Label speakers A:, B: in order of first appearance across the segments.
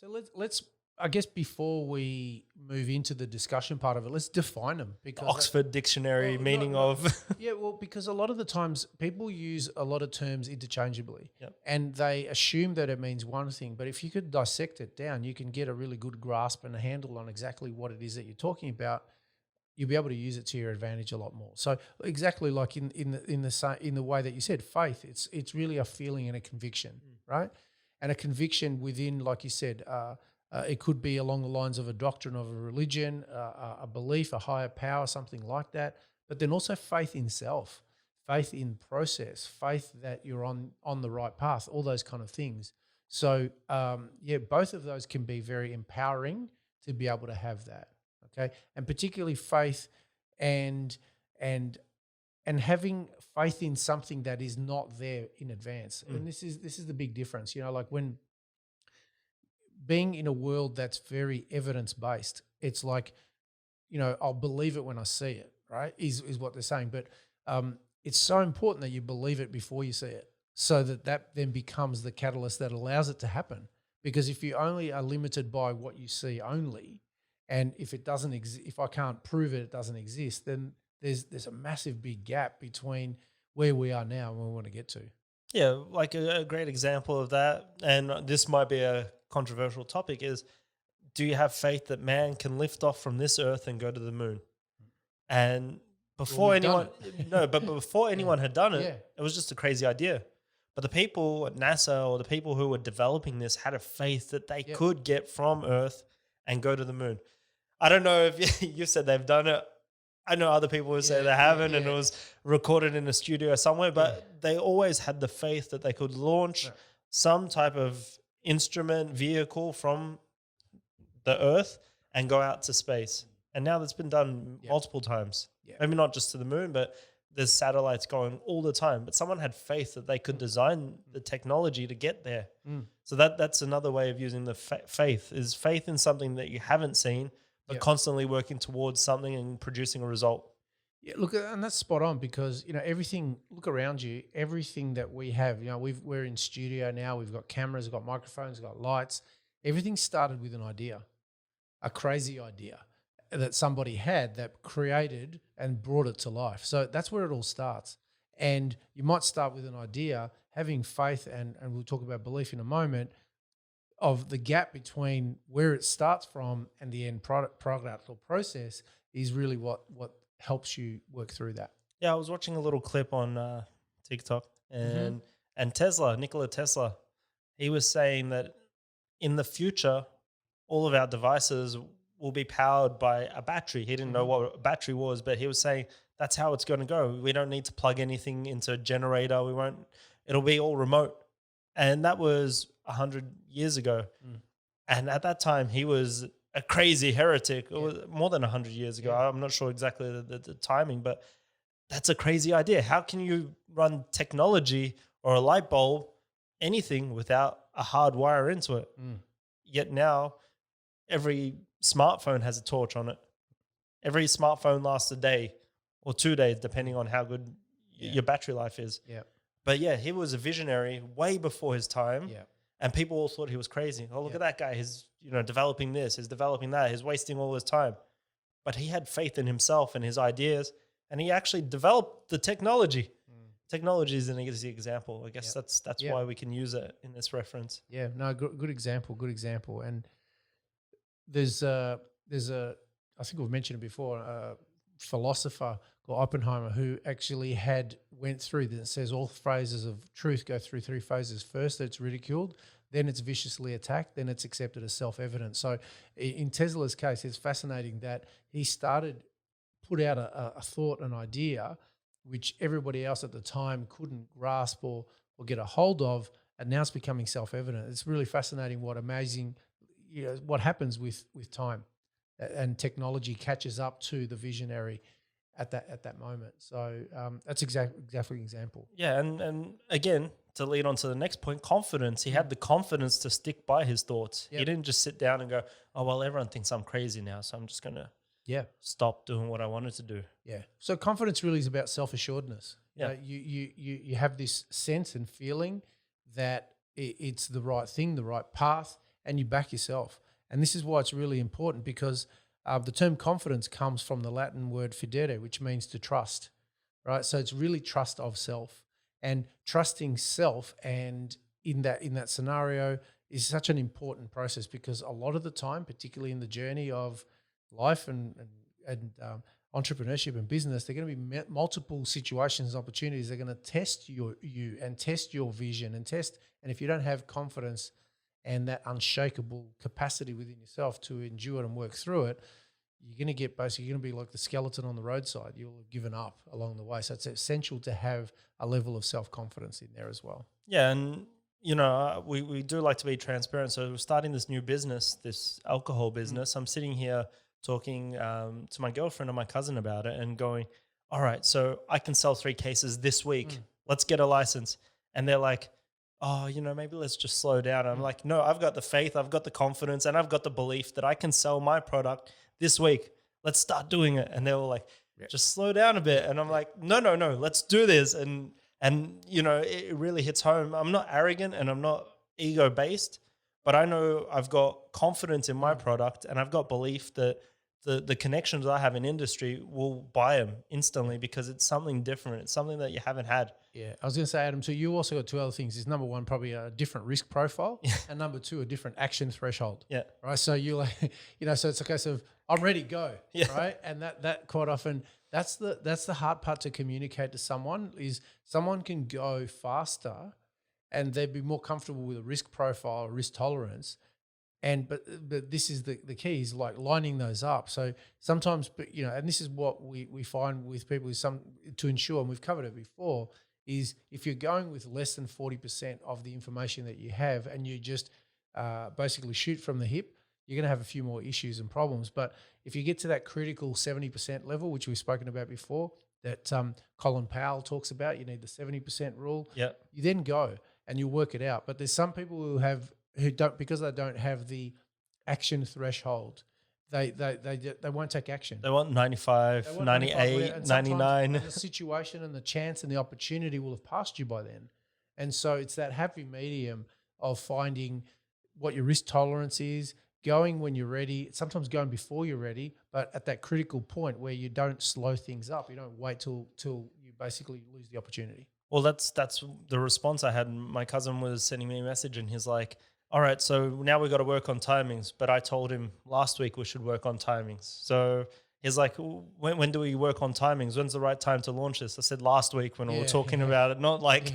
A: So let's I guess before we move into the discussion part of it, let's define them because
B: Oxford Dictionary
A: well,
B: meaning of.
A: yeah, well, because a lot of the times people use a lot of terms interchangeably
B: Yep.
A: and they assume that it means one thing. But if you could dissect it down, you can get a really good grasp and a handle on exactly what it is that you're talking about. You'll be able to use it to your advantage a lot more. So exactly like in the way that you said, faith, it's really a feeling and a conviction, right? And a conviction within, like you said, it could be along the lines of a doctrine of a religion, a belief, a higher power, something like that. But then also faith in self, faith in process, faith that you're on the right path, all those kind of things. So yeah, both of those can be very empowering to be able to have that. Okay, and particularly faith and and and having faith in something that is not there in advance. And this is the big difference. Like when being in a world that's very evidence based, it's like, I'll believe it when I see it, right? Is what they're saying. But it's so important that you believe it before you see it, so that then becomes the catalyst that allows it to happen. Because if you only are limited by what you see only, and if it doesn't exist, if I can't prove it, it doesn't exist, then there's a massive big gap between where we are now and where we want to get to.
B: Yeah, like a great example of that, and this might be a controversial topic, is do you have faith that man can lift off from this earth and go to the moon? And
A: Well,
B: before
A: we've done
B: anyone,
A: it.
B: no, but before anyone had done it,
A: Yeah.
B: it was just a crazy idea. But the people at NASA or the people who were developing this had a faith that they
A: Yep.
B: could get from Earth and go to the moon. I don't know if you said they've done it. I know other people who say
A: Yeah,
B: they
A: yeah,
B: haven't, and it
A: yeah.
B: was recorded in a studio somewhere. But they always had the faith that they could launch
A: Right.
B: some type of instrument vehicle from the Earth and go out to space. And now that's been done
A: Yeah.
B: multiple times.
A: Yeah.
B: Maybe not just to the moon, but there's satellites going all the time. But someone had faith that they could design the technology to get there. So that's another way of using the faith is faith in something that you haven't seen, but
A: Yeah.
B: constantly working towards something and producing a result.
A: Yeah, look, and that's spot on because everything. Look around you, everything that we have. We're in studio now. We've got cameras, we've got microphones, we've got lights. Everything started with an idea, a crazy idea that somebody had that created and brought it to life. So that's where it all starts. And you might start with an idea, having faith, and we'll talk about belief in a moment, of the gap between where it starts from and the end product or process is really what helps you work through that.
B: Yeah, I was watching a little clip on TikTok,
A: Mm-hmm.
B: and Tesla, Nikola Tesla, he was saying that in the future, all of our devices will be powered by a battery. He didn't know what a battery was, but he was saying that's how it's going to go. We don't need to plug anything into a generator. We won't. It'll be all remote, and that was 100 years ago. And at that time, he was a crazy heretic. It was more than 100 years ago.
A: Yeah.
B: I'm not sure exactly the timing, but that's a crazy idea. How can you run technology or a light bulb, anything, without a hard wire into it? Yet now, every smartphone has a torch on it. Every smartphone lasts a day or 2 days, depending on how good your battery life is.
A: Yeah.
B: But yeah, he was a visionary way before his time.
A: Yeah.
B: And people all thought he was crazy. Oh, look at that guy. He's developing this. He's developing that. He's wasting all his time. But he had faith in himself and his ideas, and he actually developed the technology. Technology is an easy example. I guess that's why we can use it in this reference.
A: Yeah. No, good example. Good example. And there's a I think we've mentioned it before, a philosopher called Oppenheimer who actually went through that. It says all phases of truth go through 3 phases. First, it's ridiculed, then it's viciously attacked, then it's accepted as self-evident. So in Tesla's case, it's fascinating that he put out a thought, an idea, which everybody else at the time couldn't grasp or get a hold of, and now it's becoming self-evident. It's really fascinating what happens with time, and technology catches up to the visionary at that moment. So that's exactly an example.
B: Yeah, and again, to lead on to the next point, confidence. He had the confidence to stick by his thoughts. He didn't just sit down and go, oh, well, everyone thinks I'm crazy now, so I'm just going to stop doing what I wanted to do.
A: Yeah. So confidence really is about self-assuredness.
B: Yeah.
A: You have this sense and feeling that it's the right thing, the right path, and you back yourself. And this is why it's really important, because the term confidence comes from the Latin word fidere, which means to trust, right? So it's really trust of self, and trusting self. And in that scenario is such an important process, because a lot of the time, particularly in the journey of life and entrepreneurship and business, there are going to be multiple situations, opportunities. They're going to test you and test your vision and test. And if you don't have confidence and that unshakable capacity within yourself to endure it and work through it, you're going to get basically, you're going to be like the skeleton on the roadside. You'll have given up along the way. So it's essential to have a level of self-confidence in there as well.
B: Yeah, and you know, we do like to be transparent. So we're starting this new business, this alcohol business. I'm sitting here talking to my girlfriend and my cousin about it and going, all right, so I can sell 3 cases this week. Let's get a license. And they're like, oh, you know, maybe let's just slow down. I'm like, no, I've got the faith, I've got the confidence, and I've got the belief that I can sell my product this week. Let's start doing it. And they were like, just slow down a bit. And I'm like, no, let's do this. And you know, it really hits home. I'm not arrogant and I'm not ego based, but I know I've got confidence in my product, and I've got belief that the connections I have in industry will buy them instantly, because it's something different. It's something that you haven't had.
A: Yeah, I was going to say, Adam, so you also got 2 other things. Is number 1, probably a different risk profile, and number 2, a different action threshold.
B: Yeah.
A: Right. So you like, you know, so it's a case of I'm ready, go.
B: Yeah.
A: Right. And that quite often, that's the hard part to communicate to someone, is someone can go faster and they'd be more comfortable with a risk profile, risk tolerance. And but this is the key, is like lining those up. So sometimes, but you know, and this is what we find with people, is to ensure, and we've covered it before, is if you're going with less than 40% of the information that you have, and you just basically shoot from the hip, you're going to have a few more issues and problems. But if you get to that critical 70% level, which we've spoken about before, that Colin Powell talks about, you need the 70% rule.
B: Yeah.
A: You then go and you work it out. But there's some people who don't, because they don't have the action threshold, they won't take action.
B: They want 95,
A: They want
B: 98,
A: and
B: 99.
A: The situation and the chance and the opportunity will have passed you by then. And so it's that happy medium of finding what your risk tolerance is, going when you're ready, sometimes going before you're ready, but at that critical point where you don't slow things up. You don't wait till you basically lose the opportunity.
B: Well, that's the response I had. My cousin was sending me a message, and he's like, all right, so now we've got to work on timings. But I told him last week we should work on timings. So he's like, when do we work on timings? When's the right time to launch this? I said last week when we were talking about it. Not like,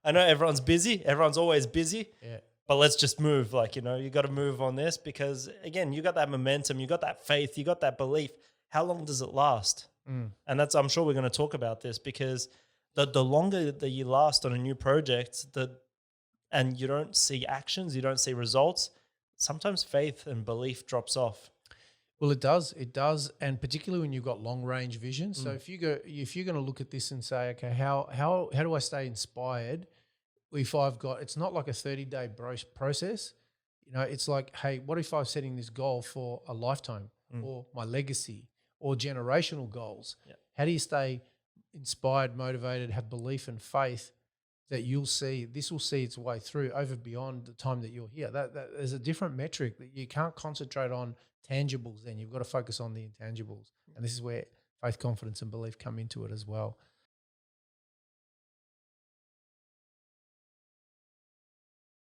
B: I know everyone's busy. Everyone's always busy.
A: Yeah.
B: But let's just move. Like, you know, you got to move on this, because again, you got that momentum, you got that faith, you got that belief. How long does it last? And that's, I'm sure we're going to talk about this, because the longer that you last on a new project, and you don't see actions, you don't see results, sometimes faith and belief drops off.
A: Well, it does, and particularly when you've got long range vision. So if you're going to look at this and say, okay, how do I stay inspired? If I've got, it's not like a 30-day process, you know, it's like, hey, what if I'm setting this goal for a lifetime or my legacy or generational goals?
B: Yeah.
A: How do you stay inspired, motivated, have belief and faith that this will see its way through over beyond the time that you're here? That there's a different metric that you can't concentrate on tangibles. Then you've got to focus on the intangibles. And this is where faith, confidence and belief come into it as well.